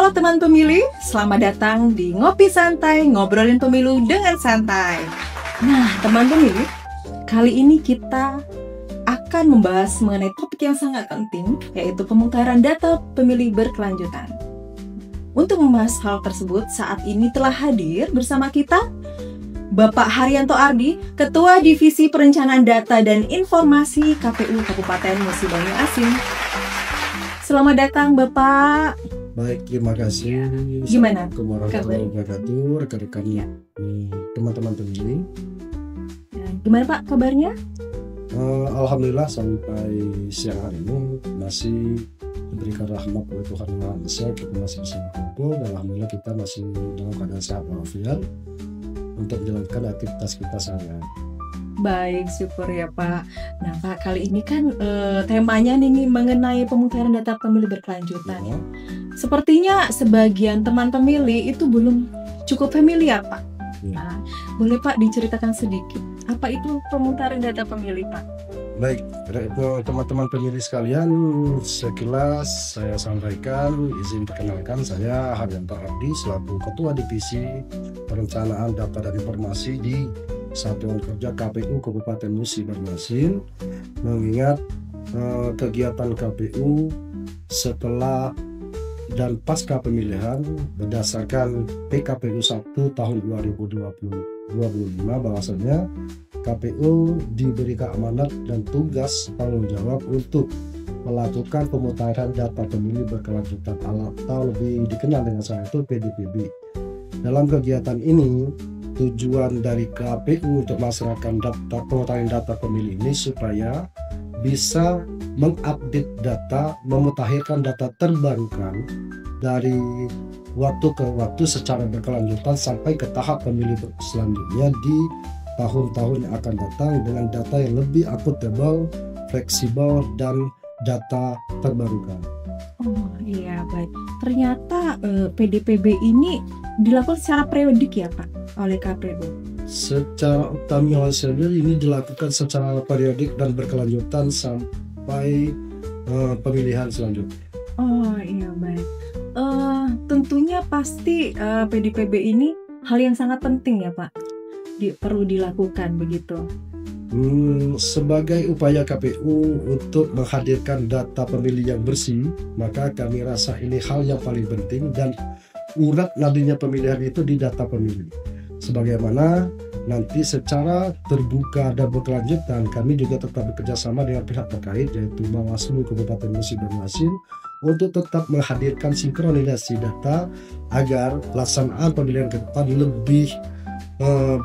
Halo teman pemilih, selamat datang di Ngopi Santai, ngobrolin pemilu dengan santai. Nah teman pemilih, kali ini kita akan membahas mengenai topik yang sangat penting, yaitu pemutaran data pemilih berkelanjutan. Untuk membahas hal tersebut, saat ini telah hadir bersama kita Bapak Haryanto Ardi, Ketua Divisi Perencanaan Data dan Informasi KPU Kabupaten Musi Banyu Asin. Selamat datang Bapak. Baik, terima kasih. Gimana Assalamualaikum warahmatullahi wabarakatuh, rekan-rekan teman-teman pemilih. Gimana Pak kabarnya? Alhamdulillah sampai siang hari ini masih diberikan rahmat oleh Tuhan Yang Maha Esa, kita masih bisa berkumpul dan alhamdulillah kita masih dalam keadaan sehat walafiat untuk menjalankan aktivitas kita sehari-hari. Baik, syukur ya Pak. Nah Pak, kali ini kan temanya nih mengenai pemutaran data pemilih berkelanjutan. Ya. Sepertinya sebagian teman pemilih itu belum cukup familiar Pak. Ya. Nah, boleh Pak diceritakan sedikit apa itu pemutaran data pemilih Pak? Baik, teman-teman pemilih sekalian, sekilas saya sampaikan, izin perkenalkan, saya Haryanto Ardi selaku Ketua Divisi Perencanaan Data dan Informasi di Satuan Kerja KPU Kabupaten Musi Banyu Asin. Mengingat kegiatan KPU setelah dan pasca pemilihan berdasarkan PKPU 1 tahun 2025 bahwasanya KPU diberi amanat dan tugas tanggung jawab untuk melakukan pemutaran data pemilih berkelanjutan atau lebih dikenal dengan saya itu PDPB. Dalam kegiatan ini tujuan dari KPU untuk melaksanakan pemutaran data pemilih ini supaya bisa mengupdate data, memutakhirkan data terbarukan dari waktu ke waktu secara berkelanjutan sampai ke tahap pemilih selanjutnya di tahun-tahun yang akan datang dengan data yang lebih akuntabel, fleksibel, dan data terbarukan. Oh iya, baik. Ternyata PDPB ini dilakukan secara periodik ya Pak oleh KPU. Secara utama hasilnya ini dilakukan secara periodik dan berkelanjutan sampai pemilihan selanjutnya. Oh iya, baik. Tentunya pasti PDPB ini hal yang sangat penting ya Pak, perlu dilakukan begitu. Sebagai upaya KPU untuk menghadirkan data pemilih yang bersih, maka kami rasa ini hal yang paling penting dan urat nadinya pemilihan itu di data pemilih. Sebagaimana nanti secara terbuka dan berkelanjutan kami juga tetap bekerjasama dengan pihak terkait yaitu Bawaslu Kabupaten Musi Banyu Asin untuk tetap menghadirkan sinkronisasi data agar pelaksanaan pemilihan ke depan lebih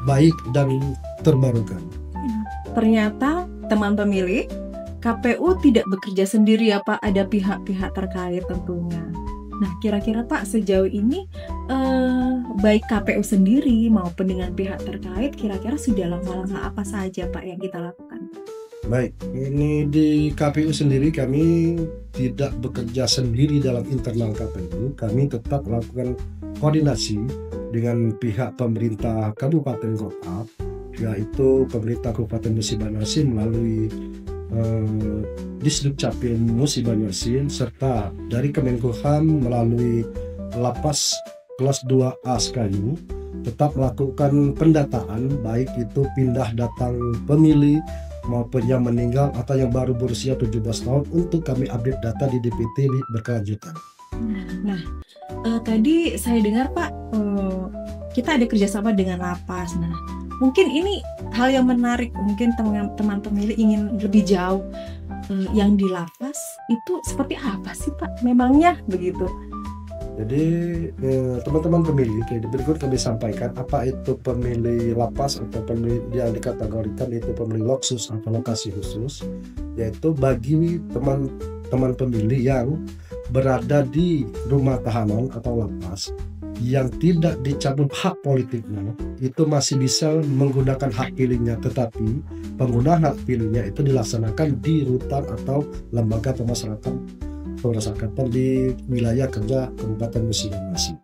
baik dan terbarukan. Ternyata teman pemilih, KPU tidak bekerja sendiri ya Pak, ada pihak-pihap terkait tentunya. Nah kira-kira Pak sejauh ini baik KPU sendiri maupun dengan pihak terkait kira-kira sudah langkah-langkah apa saja Pak yang kita lakukan? Baik, ini di KPU sendiri kami tidak bekerja sendiri dalam internal KPU, kami tetap melakukan koordinasi dengan pihak pemerintah kabupaten kota, yaitu pemerintah Kabupaten Musi Banyu Asin melalui Disduk Capil Musi Banyu Asin serta dari Kemenkumham melalui Lapas kelas 2A Sekayu tetap melakukan pendataan baik itu pindah datang pemilih maupun yang meninggal atau yang baru berusia 17 tahun untuk kami update data di DPT berkelanjutan. Nah, tadi saya dengar Pak, kita ada kerjasama dengan Lapas. Nah, mungkin ini hal yang menarik, mungkin teman-teman pemilih ingin lebih jauh. Yang di Lapas itu seperti apa sih Pak? Memangnya begitu? Jadi teman-teman pemilih, berikut kami sampaikan apa itu pemilih lapas atau pemilih yang dikategorikan itu pemilih loksus atau lokasi khusus, yaitu bagi teman-teman pemilih yang berada di rumah tahanan atau lapas yang tidak dicabut hak politiknya, itu masih bisa menggunakan hak pilihnya, tetapi penggunaan hak pilihnya itu dilaksanakan di rutan atau lembaga pemasyarakatan di wilayah kerja Kabupaten Musi Banyu Asin.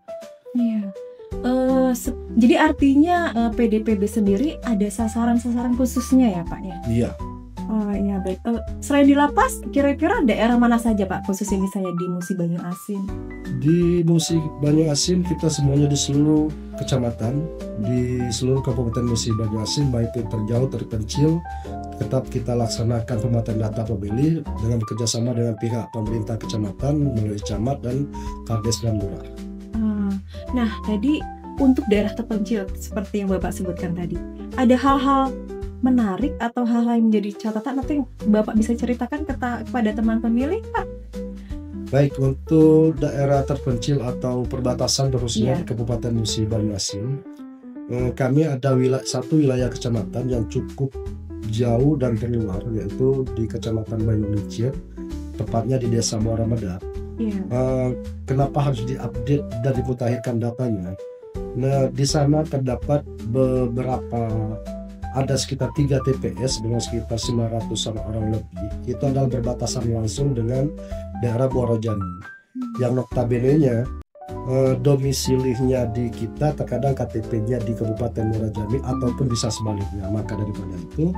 Iya. Jadi artinya PDPB sendiri ada sasaran-sasaran khususnya ya Pak ya? Iya. Oh iya baik. Selain di lapas, kira-kira daerah mana saja Pak, khususnya misalnya di Musi Banyu Asin? Di Musi Banyu Asin kita semuanya di seluruh kecamatan, di seluruh Kabupaten Musi Banyu Asin, baik itu terjauh terpencil, tetap kita laksanakan pemetaan data pemilih dengan bekerjasama dengan pihak pemerintah kecamatan melalui camat dan Kades dan Lurah. Nah tadi untuk daerah terpencil seperti yang Bapak sebutkan tadi, ada hal-hal menarik atau hal-hal yang menjadi catatan atau yang Bapak bisa ceritakan kepada teman pemilih Pak? Baik, untuk daerah terpencil atau perbatasan khususnya Iya. di Kabupaten Musi Banyu Asin, kami ada satu wilayah kecamatan yang cukup jauh dan terluar, yaitu di Kecamatan Banyu Licir, tepatnya di Desa Muara Medap. Iya. Kenapa harus diupdate dan dimutakhirkan datanya? Nah, di sana terdapat beberapa, ada sekitar 3 TPS dengan sekitar 900 orang lebih. Itu adalah berbatasan langsung dengan daerah Muarajambi. Yang notabene-nya domisilinya di kita, terkadang KTP-nya di Kabupaten Muarajambi ataupun bisa sebaliknya. Maka daripada itu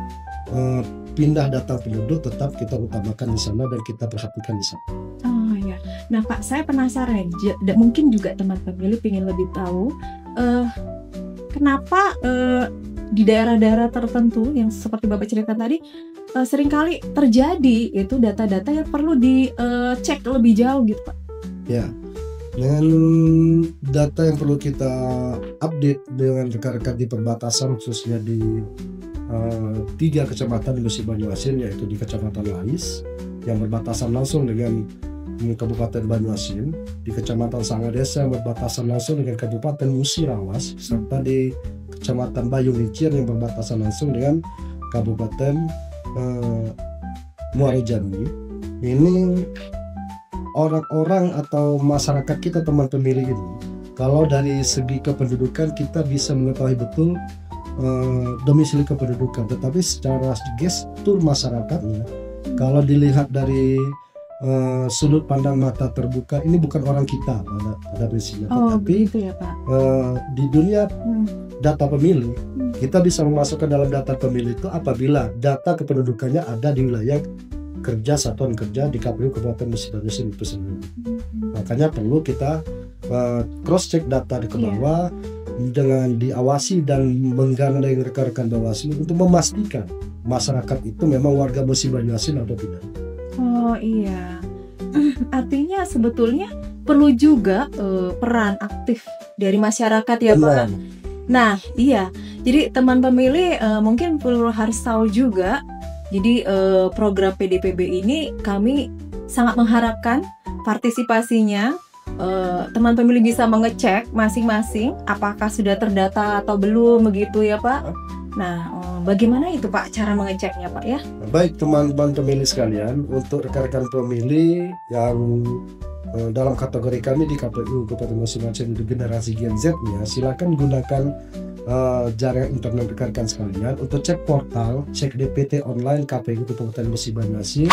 pindah data penduduk tetap kita utamakan di sana dan kita perhatikan di sana. Oh ya. Nah Pak, saya penasaran, mungkin juga teman pemilih ingin lebih tahu kenapa di daerah-daerah tertentu yang seperti Bapak cerita tadi seringkali terjadi itu data-data yang perlu dicek lebih jauh gitu Pak. Ya, dengan data yang perlu kita update dengan rekan-rekan di perbatasan, khususnya di 3 kecamatan di Musi Banyu Asin, yaitu di Kecamatan Lais yang berbatasan langsung dengan Kabupaten Banyu Asin, di Kecamatan Sangadesa yang berbatasan langsung dengan Kabupaten Musi Rawas, serta di Kecamatan Banyu Licir yang berbatasan langsung dengan Kabupaten Muara Jambi. Ini orang-orang atau masyarakat kita, teman pemilih ini, kalau dari segi kependudukan kita bisa mengetahui betul domisili kependudukan, tetapi secara gestur masyarakatnya, kalau dilihat dari sudut pandang mata terbuka, ini bukan orang kita pada prinsipnya. Tetapi begitu ya Pak. Di dunia data pemilih, kita bisa memasukkan dalam data pemilih itu apabila data kependudukannya ada di wilayah kerja satuan kerja di KPU Kabupaten Musi Banyu Asin itu sendiri. Makanya perlu kita cross check data di ke bawah dengan diawasi dan menggandeng rekan-rekan Bawaslu untuk memastikan masyarakat itu memang warga Musi Banyu Asin atau tidak. Oh iya, artinya sebetulnya perlu juga peran aktif dari masyarakat ya Pak. Nah iya, jadi teman pemilih mungkin perlu harus tahu juga. Jadi program PDPB ini kami sangat mengharapkan partisipasinya. Teman pemilih bisa mengecek masing-masing apakah sudah terdata atau belum, begitu ya Pak. Nah, bagaimana itu Pak cara mengeceknya Pak ya? Baik teman-teman pemilih sekalian, untuk rekan-rekan pemilih yang dalam kategori kami di KPU Kabupaten Musi Banyu Asin itu generasi Gen Z-nya, silakan gunakan jaringan internet rekan-rekan sekalian untuk cek portal, cek DPT online KPU Kabupaten Musi Banyu Asin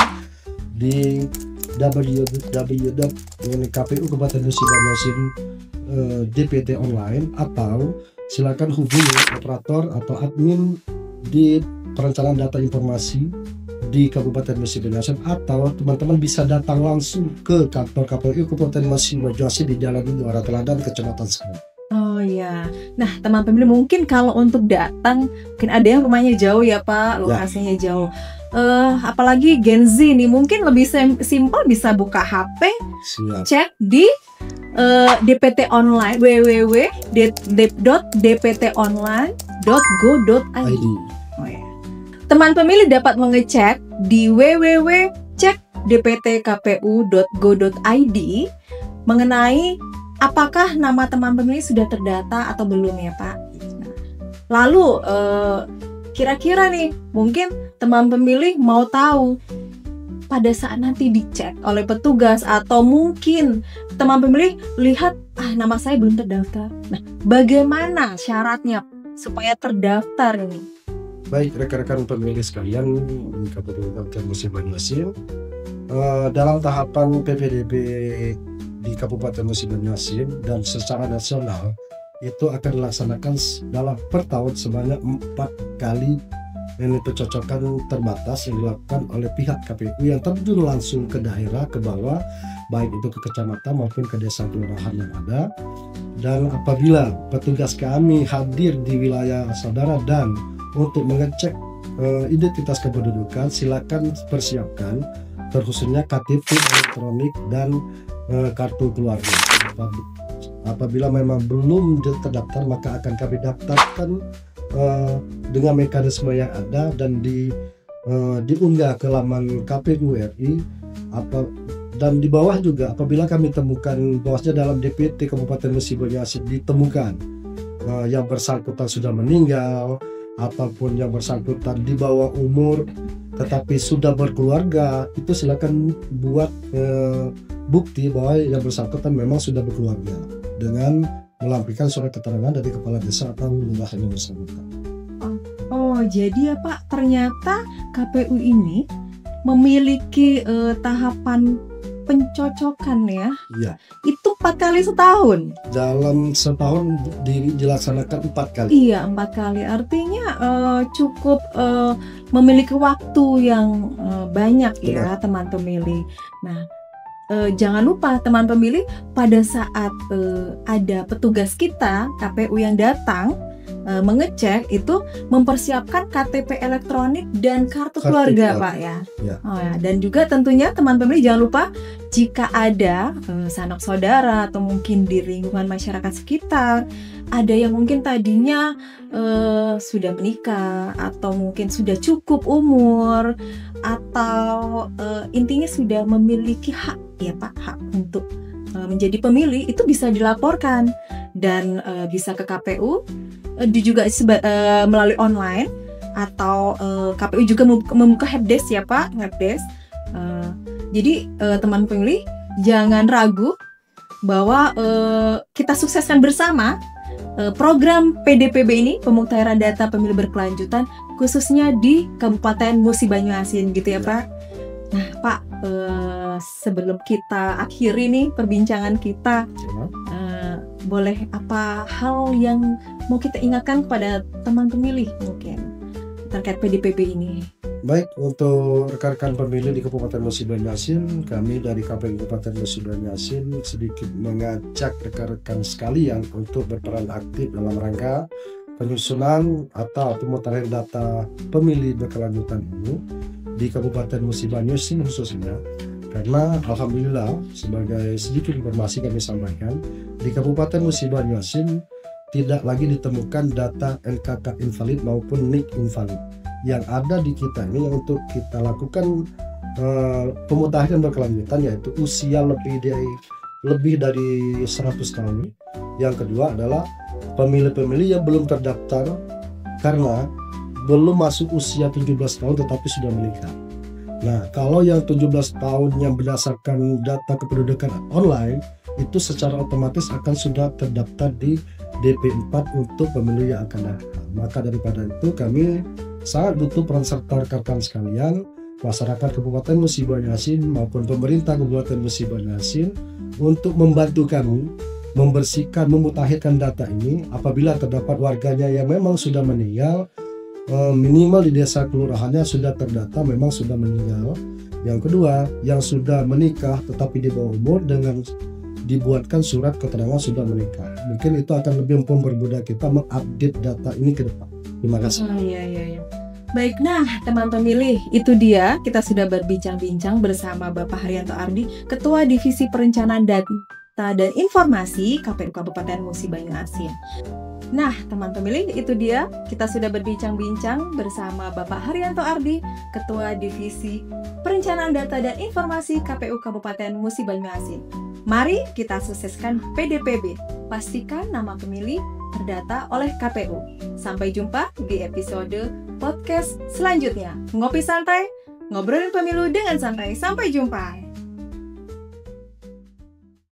di www.kpu Kabupaten Musi Banyu Asin DPT online, atau silakan hubungi operator atau admin di perencanaan data informasi di Kabupaten Musi Banyu Asin, atau teman-teman bisa datang langsung ke kantor KPU Kabupaten Musi Banyu Asin di Jalan Muara Teladan, Kecamatan Sangat. Oh ya, nah teman pemilih mungkin kalau untuk datang, mungkin ada yang rumahnya jauh ya Pak, lokasinya jauh. Apalagi Gen Z nih mungkin lebih simpel, bisa buka HP, cek di DPT online, www.dptonline.go.id. Oh ya. Teman pemilih dapat mengecek di www.cekdptkpu.go.id mengenai apakah nama teman pemilih sudah terdata atau belum ya Pak. Nah, lalu kira-kira nih mungkin teman pemilih mau tahu pada saat nanti dicek oleh petugas, atau mungkin teman pemilih lihat nama saya belum terdaftar. Nah, bagaimana syaratnya supaya terdaftar ini? Baik rekan-rekan pemilih sekalian di Kabupaten Musi Banyu Asin, dalam tahapan PPDB di Kabupaten Musi Banyu Asin dan secara nasional itu akan dilaksanakan dalam per tahun sebanyak 4 kali ini pencocokan terbatas yang dilakukan oleh pihak KPU yang terjun langsung ke daerah, ke bawah, baik itu ke kecamatan maupun ke desa kelurahan yang ada. Dan apabila petugas kami hadir di wilayah saudara dan untuk mengecek identitas kependudukan, silakan persiapkan terkhususnya KTP elektronik dan kartu keluarga. Apabila memang belum terdaftar, maka akan kami daftarkan dengan mekanisme yang ada dan diunggah ke laman KPU RI. Dan di bawah juga apabila kami temukan bahwasanya dalam DPT Kabupaten Musi Banyu ditemukan yang bersangkutan sudah meninggal ataupun yang bersangkutan di bawah umur tetapi sudah berkeluarga, itu silakan buat bukti bahwa yang bersangkutan memang sudah berkeluarga dengan melampirkan surat keterangan dari kepala desa atau lurah yang bersangkutan. Oh, jadi ya Pak, ternyata KPU ini memiliki tahapan pencocokan ya? Iya. Itu 4 kali setahun? Dalam setahun dilaksanakan 4 kali. Iya, 4 kali. Artinya cukup memiliki waktu yang banyak ya teman pemilih. Nah, jangan lupa teman pemilih, pada saat ada petugas kita KPU yang datang mengecek, itu mempersiapkan KTP elektronik dan kartu keluarga Pak ya. Oh ya, dan juga tentunya teman pemilih jangan lupa jika ada sanak saudara atau mungkin di lingkungan masyarakat sekitar ada yang mungkin tadinya sudah menikah atau mungkin sudah cukup umur atau intinya sudah memiliki hak ya Pak, hak untuk menjadi pemilih, itu bisa dilaporkan dan bisa ke KPU juga melalui online atau KPU juga membuka helpdesk ya Pak, helpdesk. Jadi teman pemilih jangan ragu bahwa kita sukseskan bersama program PDPB ini, pemutahiran data pemilih berkelanjutan, khususnya di Kabupaten Musi Banyu Asin gitu ya Pak. Nah Pak, sebelum kita akhiri nih perbincangan kita, boleh apa hal yang mau kita ingatkan kepada teman pemilih mungkin terkait PDPB ini? Baik, untuk rekan-rekan pemilih di Kabupaten Musi Banyu Asin, kami dari KPU Kabupaten Musi Banyu Asin sedikit mengajak rekan-rekan sekalian untuk berperan aktif dalam rangka penyusunan atau pemutahiran data pemilih berkelanjutan ini di Kabupaten Musi Banyu Asin khususnya. Karena alhamdulillah, sebagai sedikit informasi kami sampaikan, di Kabupaten Musi Banyu Asin tidak lagi ditemukan data NKK invalid maupun NIK invalid. Yang ada di kita ini yang untuk kita lakukan pemutahiran berkelanjutan, yaitu usia lebih dari 100 tahun. Yang kedua adalah pemilih-pemilih yang belum terdaftar karena belum masuk usia 17 tahun tetapi sudah menikah. Nah, kalau yang 17 tahun yang berdasarkan data kependudukan online, itu secara otomatis akan sudah terdaftar di DP4 untuk pemilih yang akan datang. Maka daripada itu kami sangat butuh peran serta rekan-rekan sekalian, masyarakat Kabupaten Musi Banyu Asin maupun pemerintah Kabupaten Musi Banyu Asin untuk membantu kami membersihkan, memutakhirkan data ini apabila terdapat warganya yang memang sudah meninggal, minimal di desa kelurahannya sudah terdata memang sudah meninggal. Yang kedua, yang sudah menikah tetapi di bawah umur dengan dibuatkan surat keterangan sudah menikah. Mungkin itu akan lebih mempermudah kita mengupdate data ini ke depan. Terima kasih. Iya. Baik, nah teman pemilih, itu dia kita sudah berbincang-bincang bersama Bapak Haryanto Ardi, Ketua Divisi Perencanaan Data dan Informasi KPU Kabupaten Musi Banyu Asin. Nah, teman pemilih, itu dia kita sudah berbincang-bincang bersama Bapak Haryanto Ardi, Ketua Divisi Perencanaan Data dan Informasi KPU Kabupaten Musi Banyu Asin. Mari kita sukseskan PDPB. Pastikan nama pemilih terdata oleh KPU. Sampai jumpa di episode podcast selanjutnya. Ngopi santai, ngobrolin pemilu dengan santai. Sampai jumpa.